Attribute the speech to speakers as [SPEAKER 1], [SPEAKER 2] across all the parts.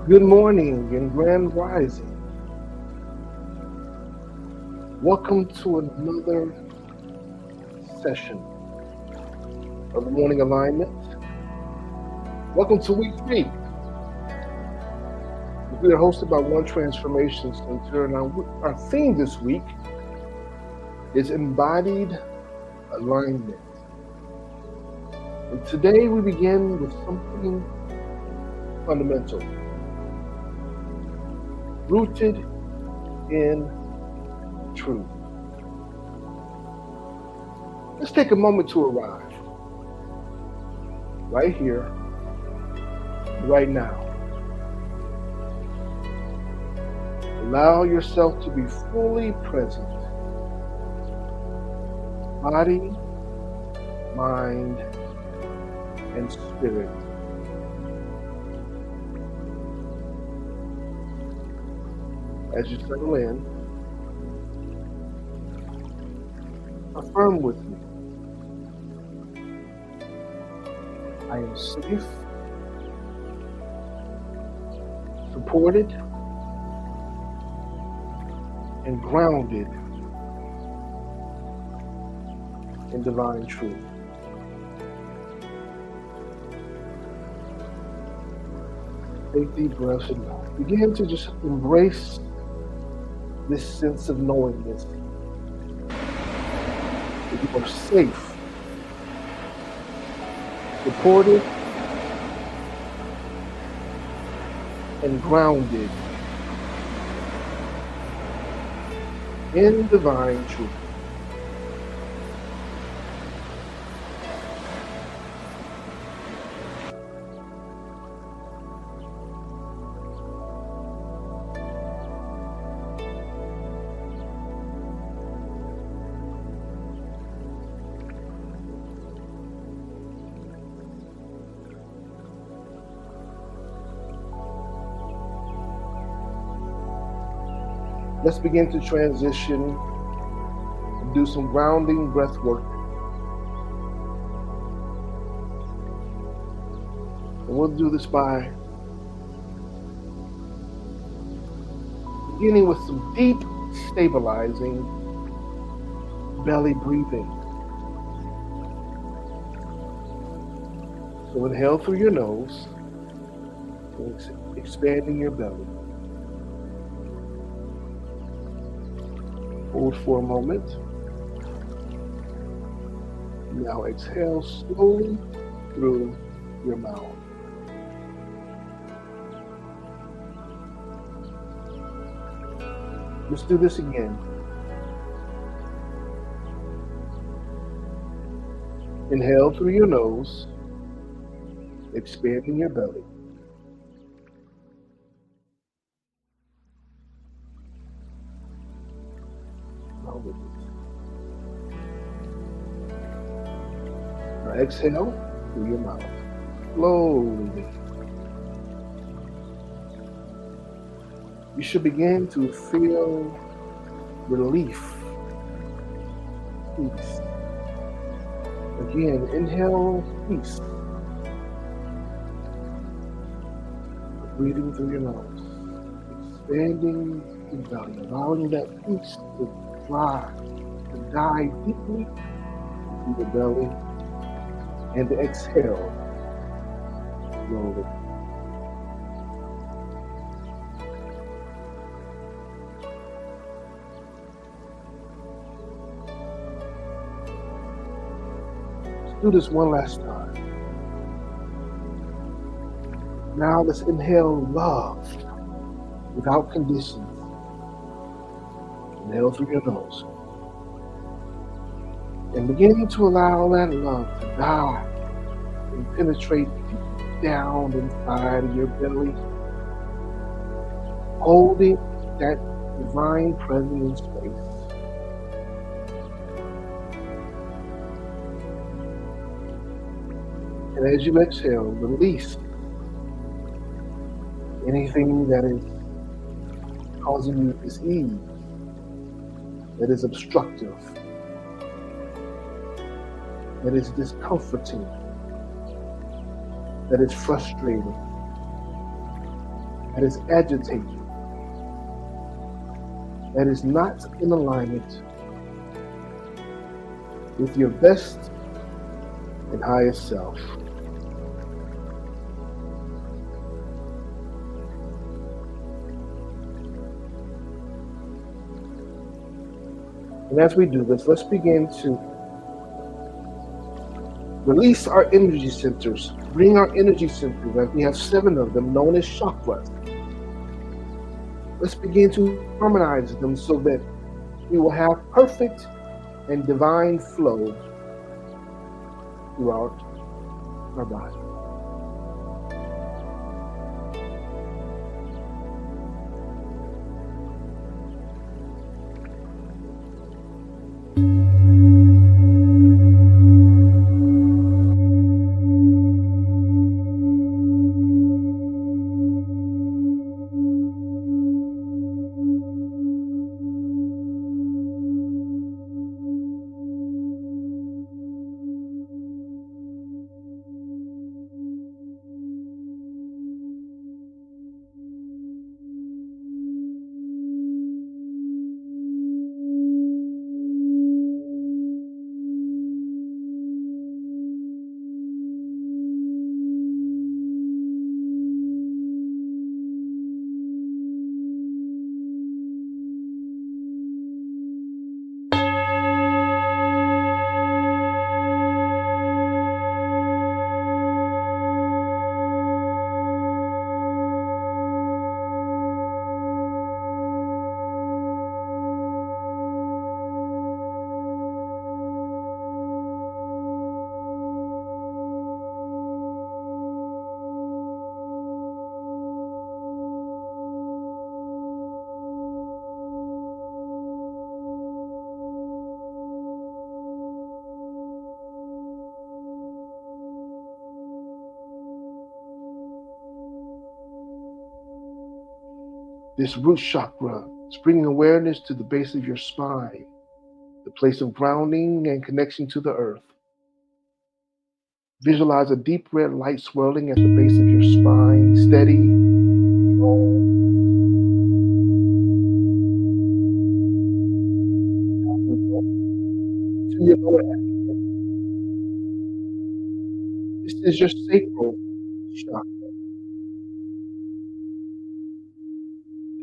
[SPEAKER 1] Good morning and grand rising. Welcome to another session of the morning alignment. Welcome to week 3. We are hosted by One Transformation Center, and our theme this week is embodied alignment. And today we begin with something fundamental, rooted in truth. Let's take a moment to arrive right here, right now. Allow yourself to be fully present. Body, mind, and spirit. As you settle in, affirm with me. I am safe, supported, and grounded in divine truth. Take deep breaths and begin to just embrace this sense of knowingness. That you are safe, supported, and grounded in divine truth. Let's begin to transition and do some grounding breath work. And we'll do this by beginning with some deep, stabilizing belly breathing. So inhale through your nose, expanding your belly. Hold for a moment. Now exhale slowly through your mouth. Let's do this again. Inhale through your nose, expanding your belly. Now exhale through your mouth, slowly. You should begin to feel relief, peace. Again, inhale peace. Breathing through your nose, expanding your belly, allowing that peace to dive deeply into the belly, and to exhale slowly. Let's do this one last time. Now let's inhale love without conditions. Inhale through your nose. And begin to allow that love to dive and penetrate deep down inside of your belly, holding that divine presence in space. And as you exhale, release anything that is causing you dis-ease, that is obstructive, that is discomforting, that is frustrating. that is agitating, that is not in alignment with your best and highest self. And as we do this, let's begin to release our energy centers. Bring our energy centers, as we have 7 of them, known as chakras. Let's begin to harmonize them so that we will have perfect and divine flow throughout our body. This root chakra is bringing awareness to the base of your spine, the place of grounding and connection to the earth. Visualize a deep red light swirling at the base of your spine, steady, to your lower abdomen. This is your sacral chakra.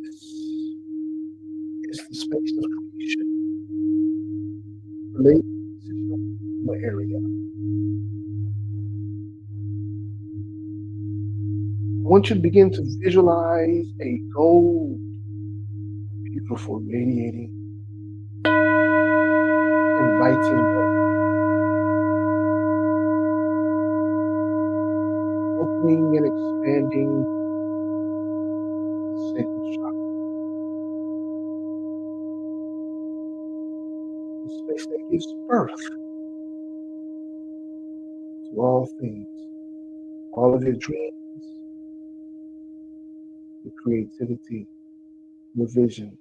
[SPEAKER 1] This is the space of creation, related to your area. I want you to begin to visualize a gold, beautiful, radiating, inviting light, opening and expanding the sacral chakra, the space that gives birth to all things, all of your dreams, your creativity, your vision.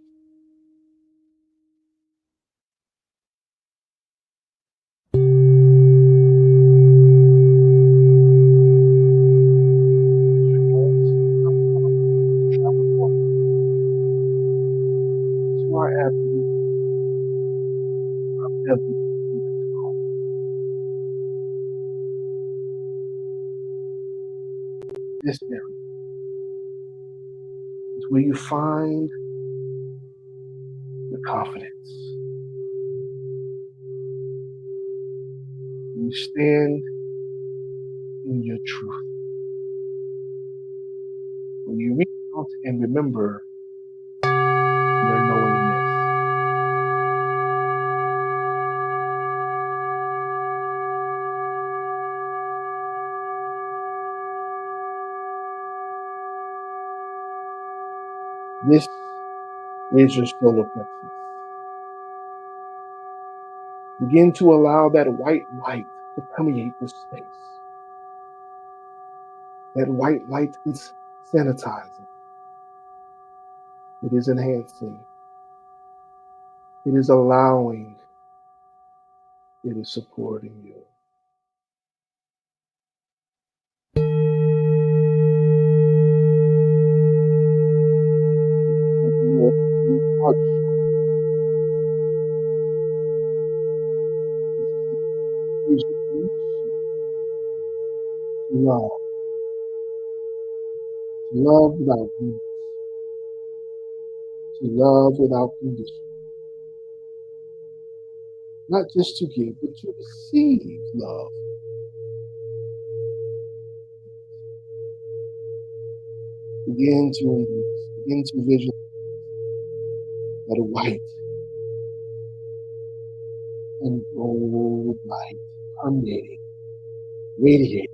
[SPEAKER 1] Travel to our abdomen, our belly, this area is where you find the confidence. You stand in your truth. When you reach out and remember your knowingness. This is your solar plexus. Begin to allow that white light to permeate the space. That white light is sanitizing. It is enhancing. It is allowing. It is supporting you. to love, to love without limits, to love without condition, not just to give, but to receive love. Begin to embrace, begin to visualize that white and gold light permeating, radiating,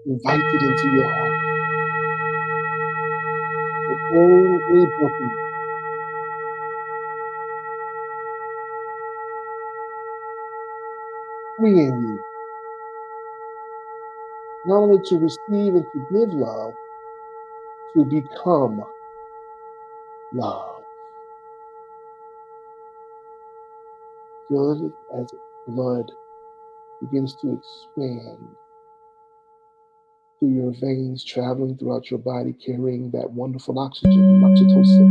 [SPEAKER 1] invite it into your heart. Repairing any brokenness, freeing you, not only to receive and to give love, to become love. Feel it as blood begins to expand through your veins, traveling throughout your body, carrying that wonderful oxygen, oxytocin.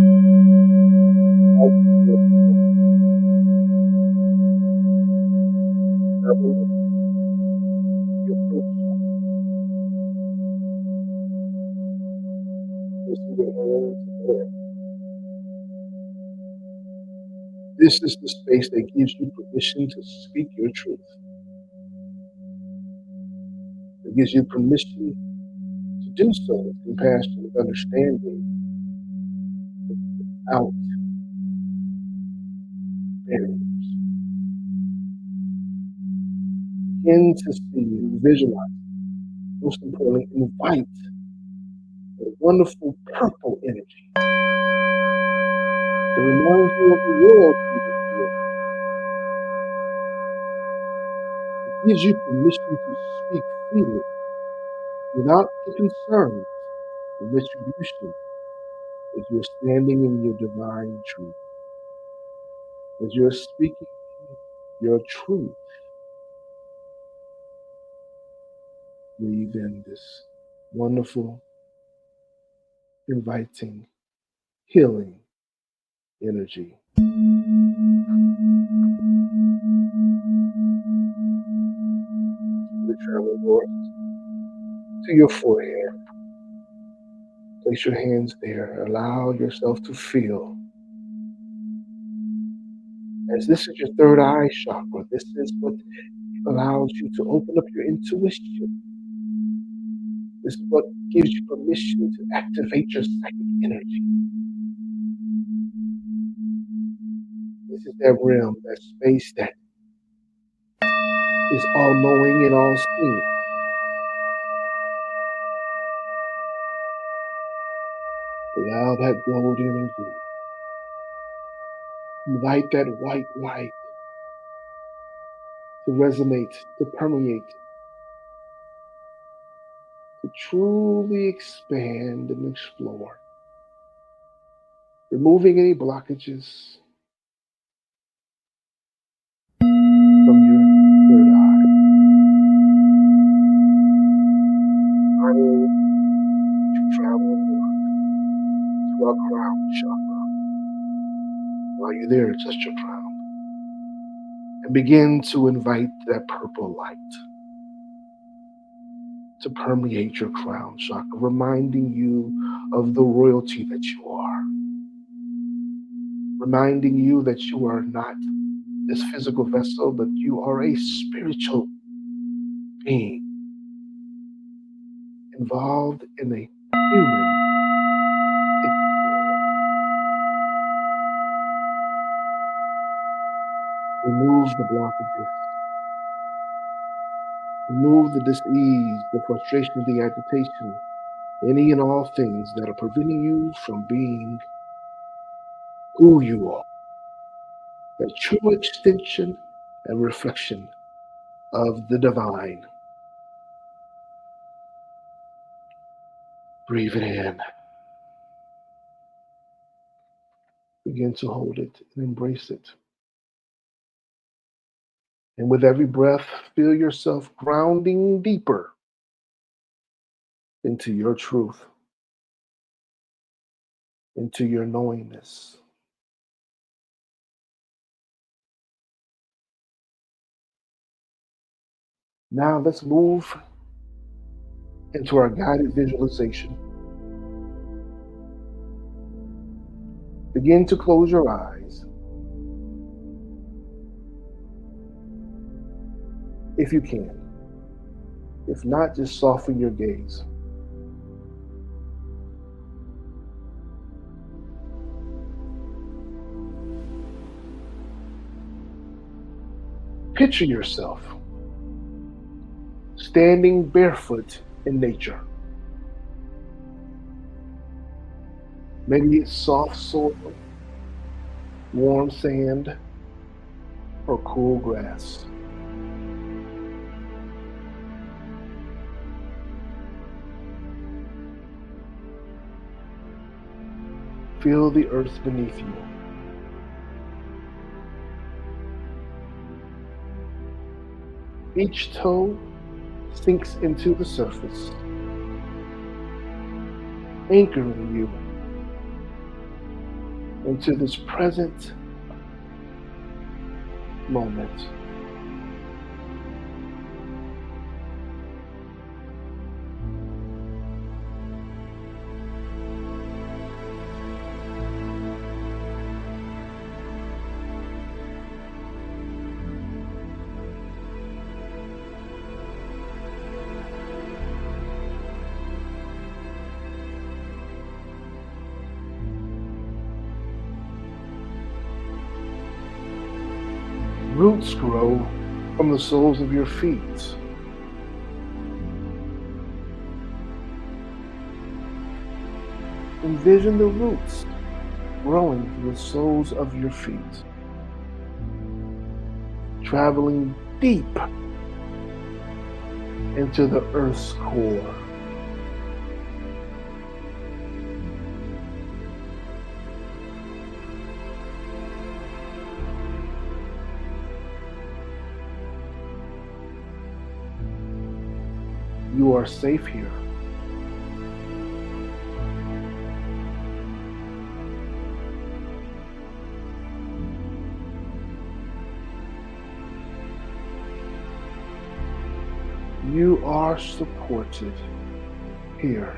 [SPEAKER 1] This is the space that gives you permission to speak your truth. It gives you permission to do so with compassion, with understanding, without barriers. Begin to see and visualize. Most importantly, invite a wonderful purple energy that reminds you of the world you live. It gives you permission to speak freely without the concerns of retribution as you're standing in your divine truth, as you're speaking your truth. Breathe in this wonderful, inviting, healing energy. The travel north to your forehead. Place your hands there. Allow yourself to feel. As this is your third eye chakra, this is what allows you to open up your intuition. This is what gives you permission to activate your psychic energy. This is that realm, that space that is all knowing and all seeing. Allow that gold energy. Invite that white light to resonate, to permeate, to truly expand and explore. Removing any blockages from your third eye. Finally, you travel north to our crown chakra. While you're there, touch your crown and begin to invite that purple light to permeate your crown chakra, reminding you of the royalty that you are, reminding you that you are not this physical vessel, but you are a spiritual being involved in a human experience. Remove the blockages. Remove the dis-ease, the frustration, the agitation, any and all things that are preventing you from being who you are, the true extension and reflection of the divine. Breathe it in. Begin to hold it and embrace it. And with every breath, feel yourself grounding deeper into your truth, into your knowingness. Now let's move into our guided visualization. Begin to close your eyes. If you can. If not, just soften your gaze. Picture yourself standing barefoot in nature. Maybe it's soft soil, warm sand, or cool grass. Feel the earth beneath you. Each toe sinks into the surface, anchoring you into this present moment. Roots grow from the soles of your feet. Envision the roots growing from the soles of your feet, traveling deep into the earth's core. You are safe here. You are supported here.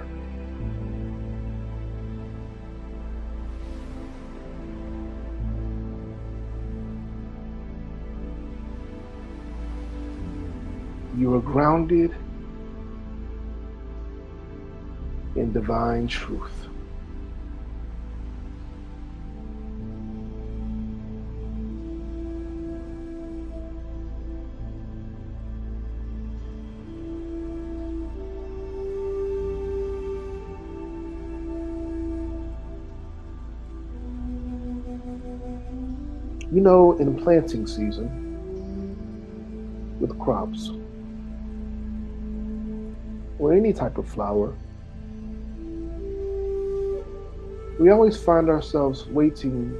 [SPEAKER 1] You are grounded in divine truth. You know, in planting season, with crops, or any type of flower, we always find ourselves waiting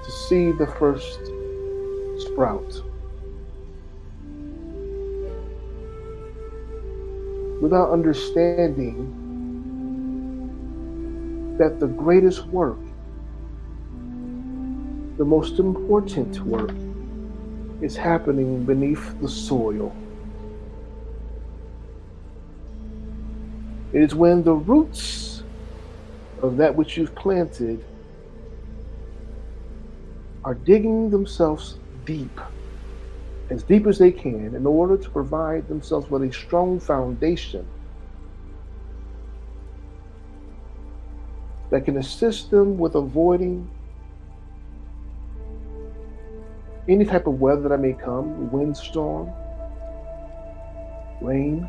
[SPEAKER 1] to see the first sprout, without understanding that the greatest work, the most important work, is happening beneath the soil. It is when the roots of that which you've planted are digging themselves deep, as deep as they can, in order to provide themselves with a strong foundation that can assist them with avoiding any type of weather that may come, windstorm, rain.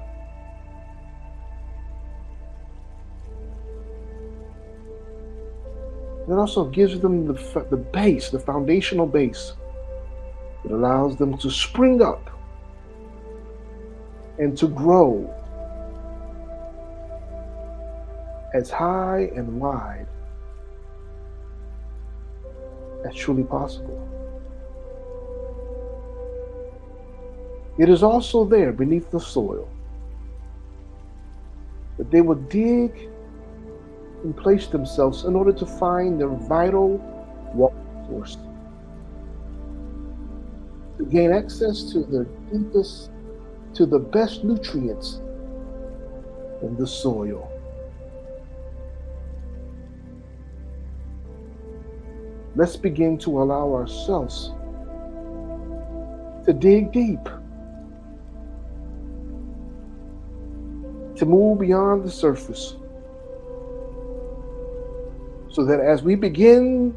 [SPEAKER 1] It also gives them the base, the foundational base that allows them to spring up and to grow as high and wide as truly possible. It is also there beneath the soil that they will dig and place themselves in order to find their vital water source, to gain access to the deepest, to the best nutrients in the soil. Let's begin to allow ourselves to dig deep, to move beyond the surface, so that as we begin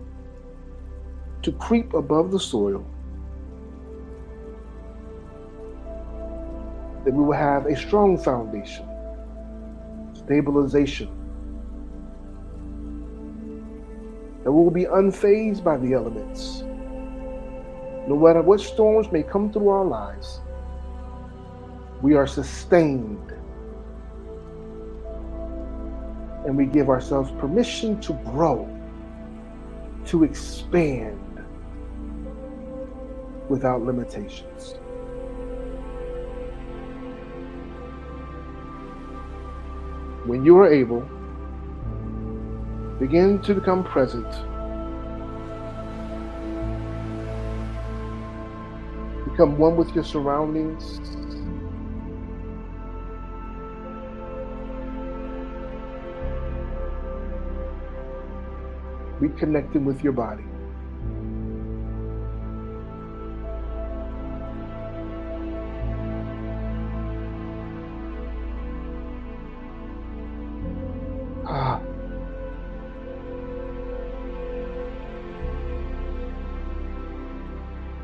[SPEAKER 1] to creep above the soil, that we will have a strong foundation, stabilization, that we will be unfazed by the elements. No matter what storms may come through our lives, we are sustained, and we give ourselves permission to grow, to expand without limitations. When you are able, begin to become present. Become one with your surroundings. Reconnecting with your body.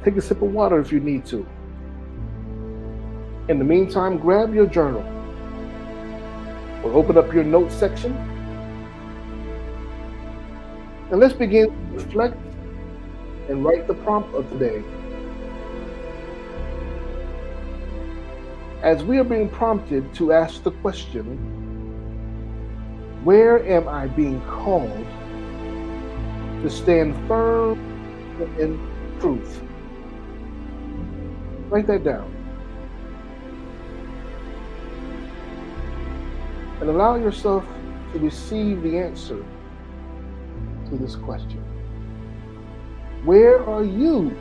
[SPEAKER 1] Take a sip of water if you need to. In the meantime, grab your journal or open up your notes section, and let's begin to reflect and write the prompt of today. As we are being prompted to ask the question, where am I being called to stand firm in truth? Write that down. And allow yourself to receive the answer to this question. Where are you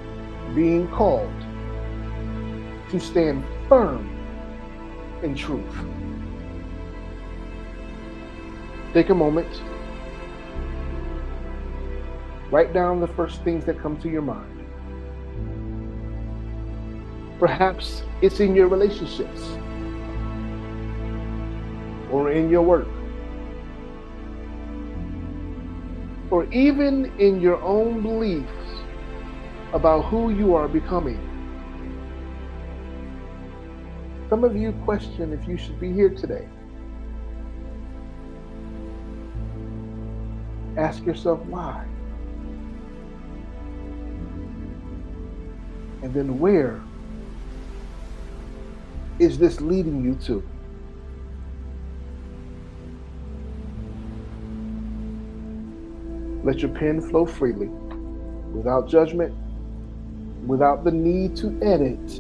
[SPEAKER 1] being called to stand firm in truth? Take a moment. Write down the first things that come to your mind. Perhaps it's in your relationships or in your work, or even in your own beliefs about who you are becoming. Some of you question if you should be here today. Ask yourself why. And then where is this leading you to? Let your pen flow freely, without judgment, without the need to edit.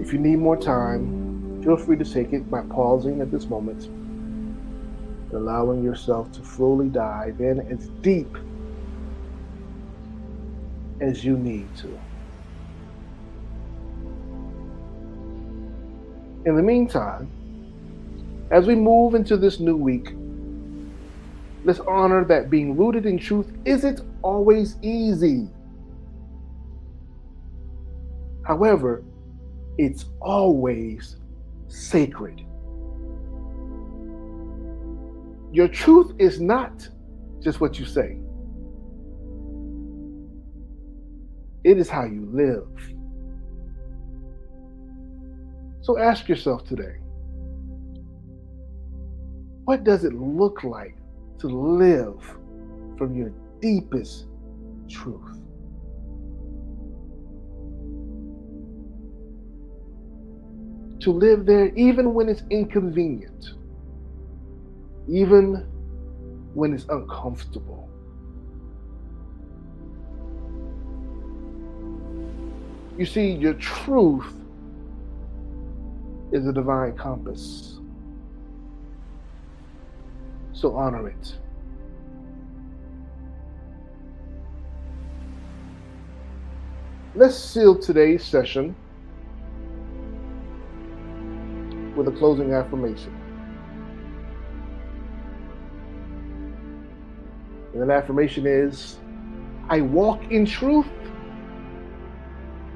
[SPEAKER 1] If you need more time, feel free to take it by pausing at this moment and allowing yourself to fully dive in as deep as you need to. In the meantime, as we move into this new week, let's honor that being rooted in truth isn't always easy. However, it's always sacred. Your truth is not just what you say. It is how you live. So ask yourself today, what does it look like to live from your deepest truth? to live there even when it's inconvenient, even when it's uncomfortable. You see, your truth is a divine compass. So honor it. Let's seal today's session with a closing affirmation. And that affirmation is, I walk in truth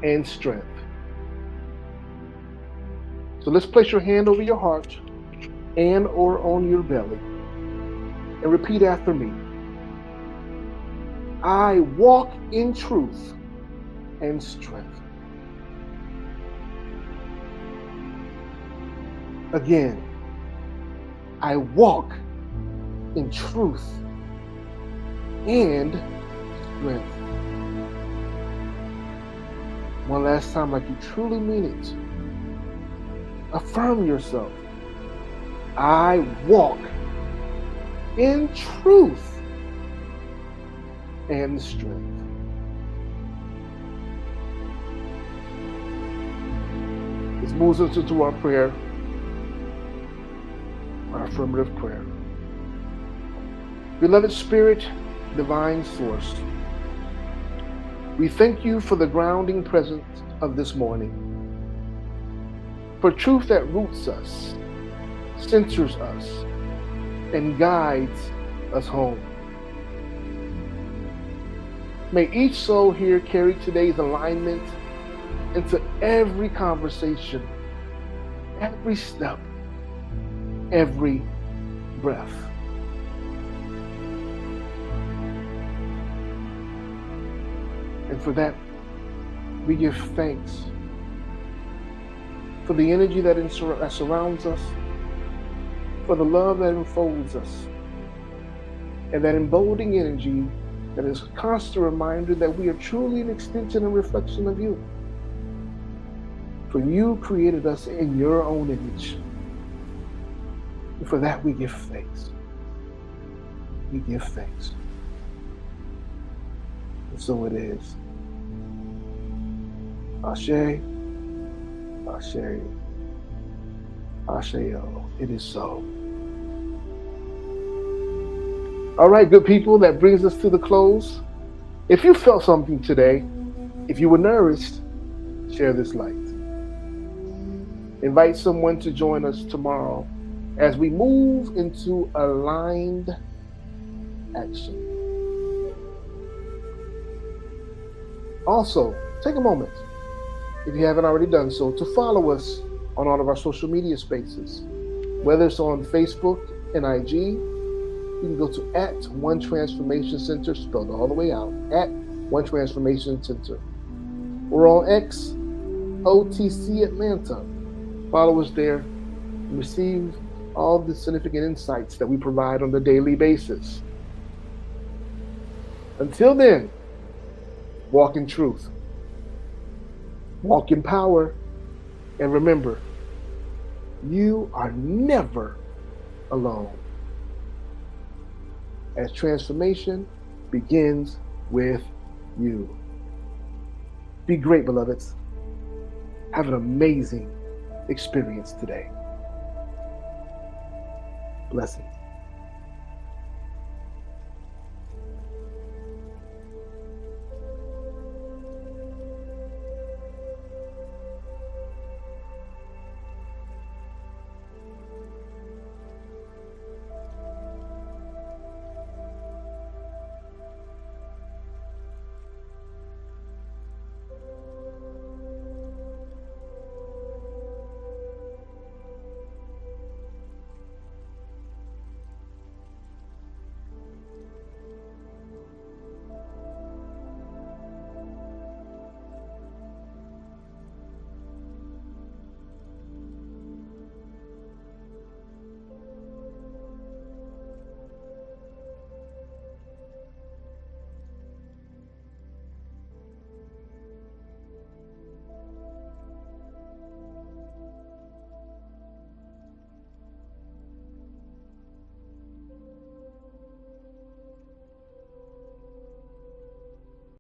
[SPEAKER 1] and strength. So let's place your hand over your heart and or on your belly and repeat after me. I walk in truth and strength. Again, I walk in truth and strength. One last time, like you truly mean it. Affirm yourself. I walk in truth and strength. This moves us into our prayer, our affirmative prayer. Beloved Spirit, Divine Source, we thank you for the grounding presence of this morning, for truth that roots us, centers us, and guides us home. May each soul here carry today's alignment into every conversation, every step, every breath. And for that, we give thanks for the energy that surrounds us, for the love that enfolds us, and that emboldening energy that is a constant reminder that we are truly an extension and reflection of you. For you created us in your own image. And for that we give thanks. We give thanks. And so it is. Ashe, Ashe, Asheo. It is so. All right, good people, that brings us to the close. If you felt something today, if you were nourished, share this light. Invite someone to join us tomorrow as we move into aligned action. Also, take a moment, if you haven't already done so, to follow us on all of our social media spaces, whether it's on Facebook and IG. You can go to @OneTransformationCenter, spelled all the way out, @OneTransformationCenter. We're on X, OTC Atlanta. Follow us there and receive all the significant insights that we provide on a daily basis. Until then, walk in truth, walk in power, and remember, you are never alone, as transformation begins with you. Be great, beloveds. Have an amazing experience today. Blessings.